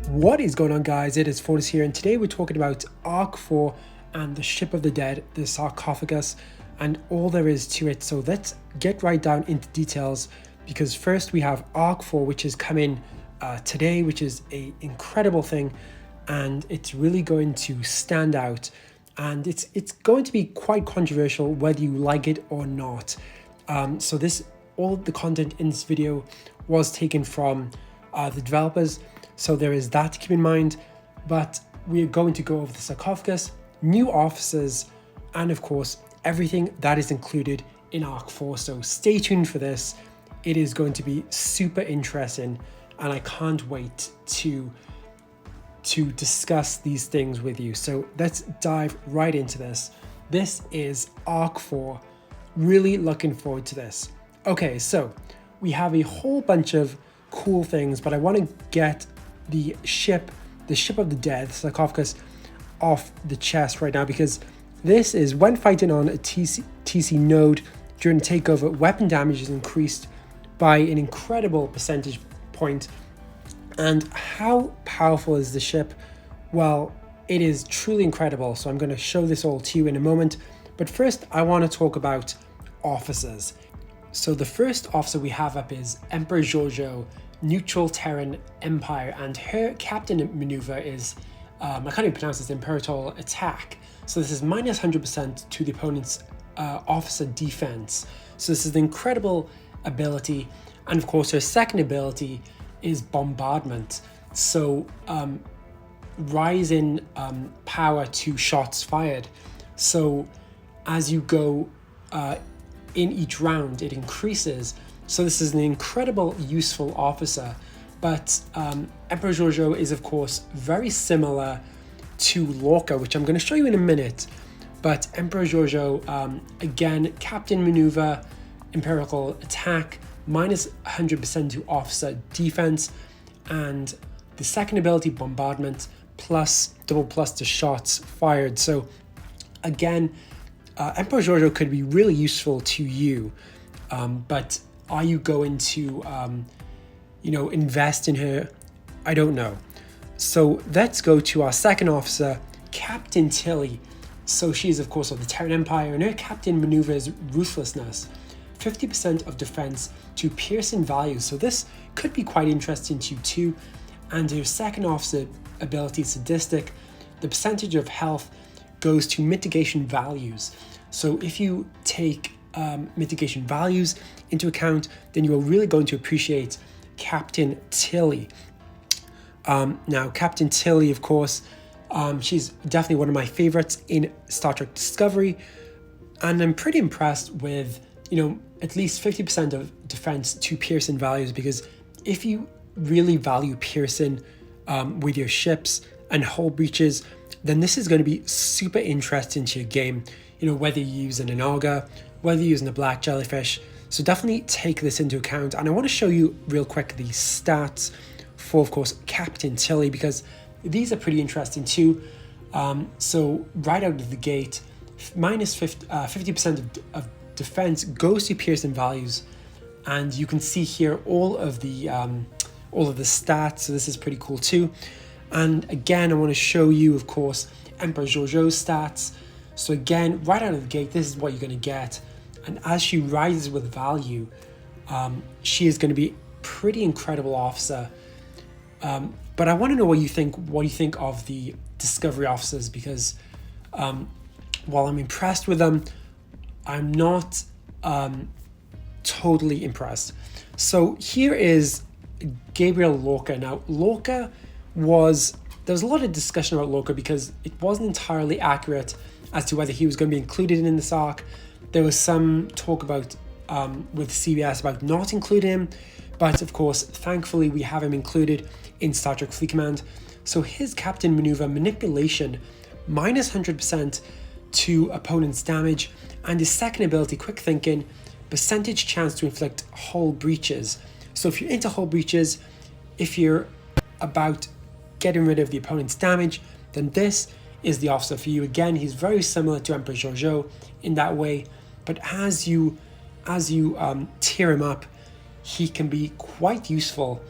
What is going on, guys? It is Fortis here, and today we're talking about Arc 4 and the Ship of the Dead, the Sarcophagus, and all there is to it. So let's get right down into details, because first we have Arc 4, which is coming today, which is an incredible thing, and it's really going to stand out, and it's going to be quite controversial whether you like it or not. So all the content in this video was taken from the developers. So there is that to keep in mind, but we're going to go over the sarcophagus, new officers, and of course, everything that is included in Arc 4. So stay tuned for this. It is going to be super interesting, and I can't wait to discuss these things with you. So let's dive right into this. This is Arc 4. Really looking forward to this. Okay, so we have a whole bunch of cool things, but I want to get the ship of the dead, sarcophagus, off the chest right now, because this is when fighting on a TC node during a takeover, weapon damage is increased by an incredible percentage point. And how powerful is the ship? Well, it is truly incredible. So I'm going to show this all to you in a moment. But first, I want to talk about officers. So the first officer we have up is Emperor Georgiou, Neutral Terran Empire, and her captain maneuver is, I can't even pronounce this, Imperator Attack. So this is minus 100% to the opponent's officer defense. So this is an incredible ability. And of course, her second ability is Bombardment. So rise in power to shots fired. So as you go in each round, it increases. So this is an incredible, useful officer, but Emperor Georgiou is of course very similar to Lorca, which I'm going to show you in a minute. But Emperor Georgiou, again, captain maneuver, imperial attack, minus 100% to officer defense, and the second ability, bombardment, plus double plus to shots fired. So again, Emperor Georgiou could be really useful to you, but are you going to, invest in her? I don't know. So let's go to our second officer, Captain Tilly. So she's, of course, of the Terran Empire, and her captain maneuver is Ruthlessness, 50% of defense to piercing values. So this could be quite interesting to you too. And her second officer ability, Sadistic, the percentage of health goes to mitigation values. So if you take mitigation values into account, then you are really going to appreciate Captain Tilly. Now, Captain Tilly, of course, she's definitely one of my favorites in Star Trek Discovery, and I'm pretty impressed with, at least 50% of defense to piercing values, because if you really value piercing with your ships and hull breaches, then this is going to be super interesting to your game, whether you're using an auger, whether you're using a black jellyfish. So definitely take this into account. And I want to show you real quick the stats for, of course, Captain Tilly, because these are pretty interesting too. So right out of the gate, minus 50% of defense goes to piercing values. And you can see here all of the stats. So this is pretty cool too. And again, I want to show you, of course, Emperor Georgiou's stats. So again, right out of the gate, this is what you're going to get. And as she rises with value, she is going to be pretty incredible officer. But I want to know what you think. What do you think of the Discovery officers? Because while I'm impressed with them, I'm not totally impressed. So here is Gabriel Lorca. Now, Lorca there was a lot of discussion about Lorca because it wasn't entirely accurate as to whether he was going to be included in this arc. There was some talk about with CBS about not including him, but of course, thankfully, we have him included in Star Trek Fleet Command. So his captain maneuver, manipulation, minus 100% to opponent's damage, and his second ability, quick thinking, percentage chance to inflict hull breaches. So if you're into hull breaches, if you're about getting rid of the opponent's damage, then this is the officer for you. Again, he's very similar to Emperor Georgiou in that way, but as you tear him up, he can be quite useful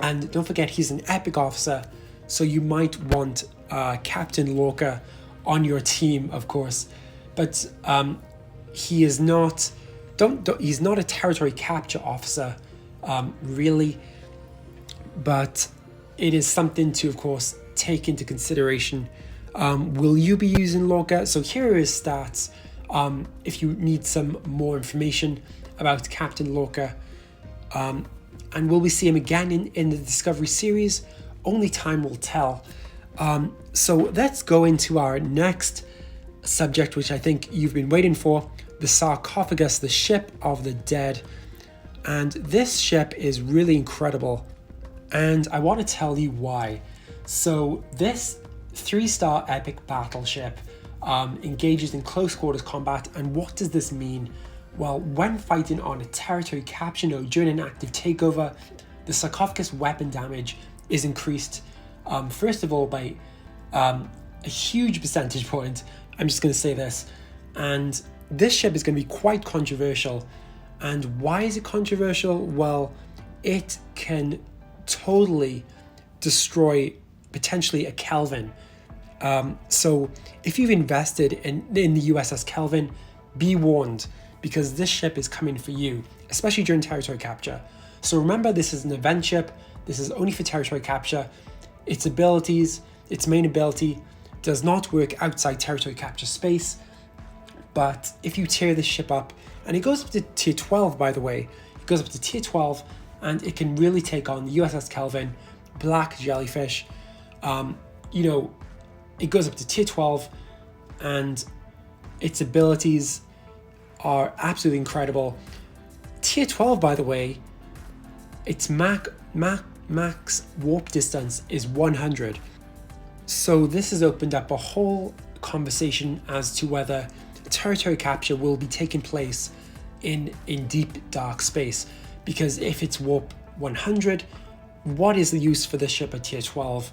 And don't forget, he's an epic officer, so you might want Captain Lorca on your team, of course. But he is not. He's not a territory capture officer, really. But it is something to, of course, take into consideration. Will you be using Lorca? So here are his stats. If you need some more information about Captain Lorca. And will we see him again in the Discovery series? Only time will tell. So let's go into our next subject, which I think you've been waiting for, the Sarcophagus, the ship of the dead. And this ship is really incredible, and I want to tell you why. So this 3-star epic battleship engages in close quarters combat. And what does this mean? Well, when fighting on a territory capture node during an active takeover, the Sarcophagus weapon damage is increased, first of all, by a huge percentage point. I'm just going to say this. And this ship is going to be quite controversial. And why is it controversial? Well, it can totally destroy potentially a Kelvin. So if you've invested in the USS Kelvin, be warned, because this ship is coming for you, especially during territory capture. So remember, this is an event ship. This is only for territory capture. Its abilities, its main ability, does not work outside territory capture space. But if you tear this ship up, and it goes up to tier 12, by the way, it goes up to tier 12, and it can really take on the USS Kelvin, Black Jellyfish. It goes up to tier 12, and its abilities are absolutely incredible. Tier 12, by the way, its max warp distance is 100. So this has opened up a whole conversation as to whether territory capture will be taking place in deep dark space. Because if it's warp 100, what is the use for the ship at tier 12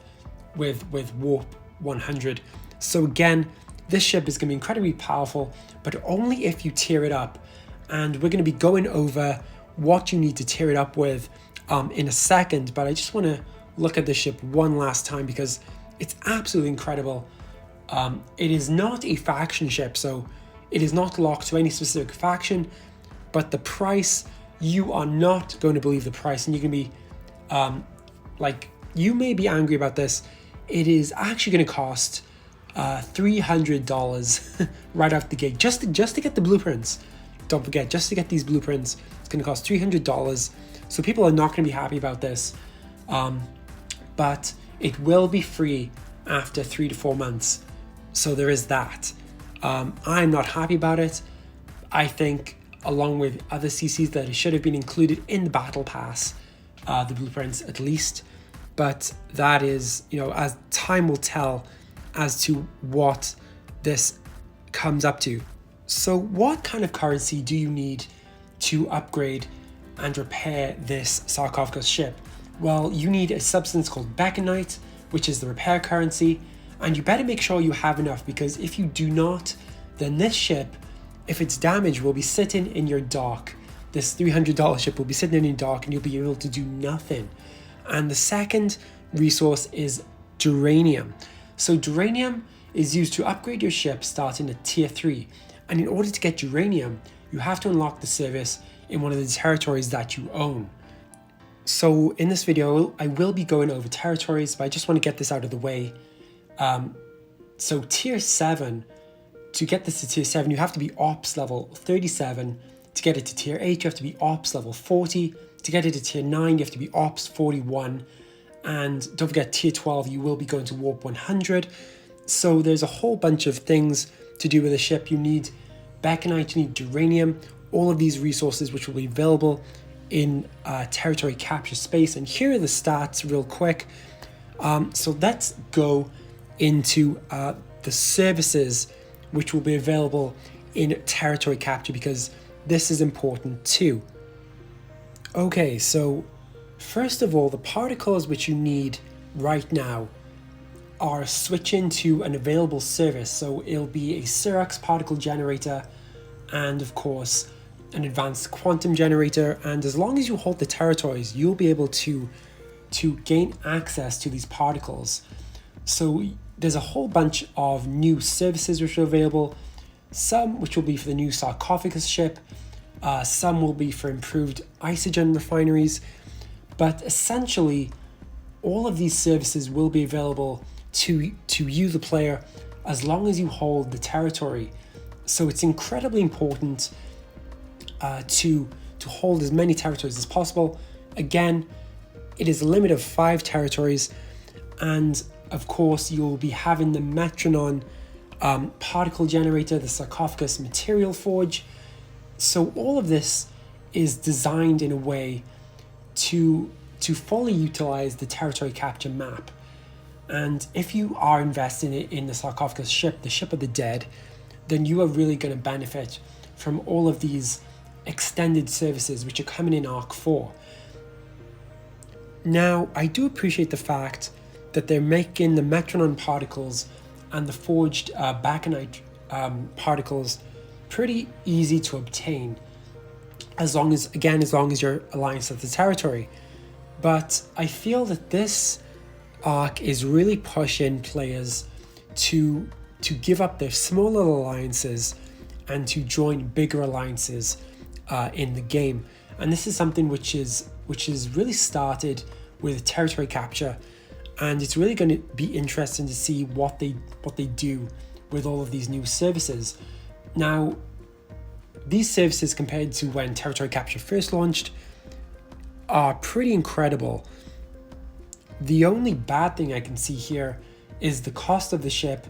with warp 100? So again, this ship is going to be incredibly powerful, but only if you tear it up. And we're going to be going over what you need to tear it up with in a second, but I just want to look at this ship one last time because it's absolutely incredible. It is not a faction ship, so it is not locked to any specific faction, but the price, you are not going to believe the price, and you're going to be you may be angry about this. It is actually going to cost $300 right out the gate, just to get the blueprints. Don't forget, just to get these blueprints, it's going to cost $300. So people are not going to be happy about this, but it will be free after 3 to 4 months. So there is that. I'm not happy about it. I think, along with other CCs, that it should have been included in the battle pass, the blueprints at least. But that is, as time will tell as to what this comes up to. So what kind of currency do you need to upgrade and repair this Sarcophagus ship? Well, you need a substance called Beckonite, which is the repair currency, and you better make sure you have enough, because if you do not, then this ship, if it's damaged, will be sitting in your dock. This $300 ship will be sitting in your dock and you'll be able to do nothing. And the second resource is Duranium. So Duranium is used to upgrade your ship starting at tier 3. And in order to get Duranium, you have to unlock the service in one of the territories that you own. So in this video, I will be going over territories, but I just want to get this out of the way. So tier 7, to get this to tier 7, you have to be ops level 37. To get it to tier 8, you have to be ops level 40. To get it to tier 9, you have to be ops 41. And don't forget, tier 12, you will be going to warp 100. So there's a whole bunch of things to do with the ship. You need Beckonite, you need Duranium, all of these resources which will be available in territory capture space. And here are the stats real quick. So let's go into the services which will be available in territory capture, because this is important too. Okay, so first of all, the particles which you need right now are switching to an available service. So it'll be a Syrax particle generator and of course an advanced quantum generator. And as long as you hold the territories, you'll be able to to gain access to these particles. So there's a whole bunch of new services which are available, some which will be for the new Sarcophagus ship, some will be for improved isogen refineries, but essentially all of these services will be available to you, the player, as long as you hold the territory. So it's incredibly important to hold as many territories as possible. Again, it is a limit of 5 territories, and of course you'll be having the Metronon particle generator, the Sarcophagus material forge. So all of this is designed in a way to fully utilize the territory capture map. And if you are investing in the Sarcophagus ship, the ship of the dead, then you are really going to benefit from all of these extended services which are coming in Arc 4. Now, I do appreciate the fact that they're making the Metronon particles and the forged Baconite particles pretty easy to obtain, as long as your alliance has the territory. But I feel that this arc is really pushing players to give up their small little alliances and to join bigger alliances in the game. And this is something which is really started with territory capture, and it's really going to be interesting to see what they do with all of these new services. Now, these services, compared to when territory capture first launched, are pretty incredible. The only bad thing I can see here is the cost of the ship,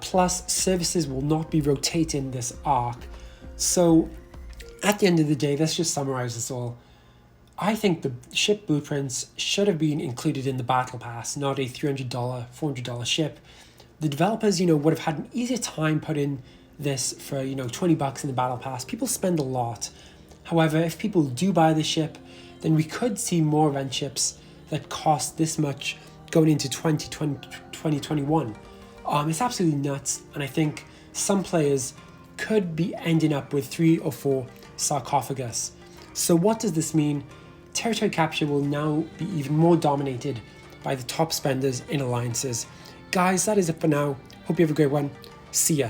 plus services will not be rotating this arc. So at the end of the day, let's just summarize this all. I think the ship blueprints should have been included in the battle pass, not a $300, $400 ship. The developers, would have had an easier time putting this for, $20 in the battle pass. People spend a lot. However, if people do buy the ship, then we could see more event ships that cost this much going into 2021. It's absolutely nuts, and I think some players could be ending up with 3 or 4 Sarcophagus. So what does this mean? Territory capture will now be even more dominated by the top spenders in alliances. Guys, that is it for now. Hope you have a great one. See ya.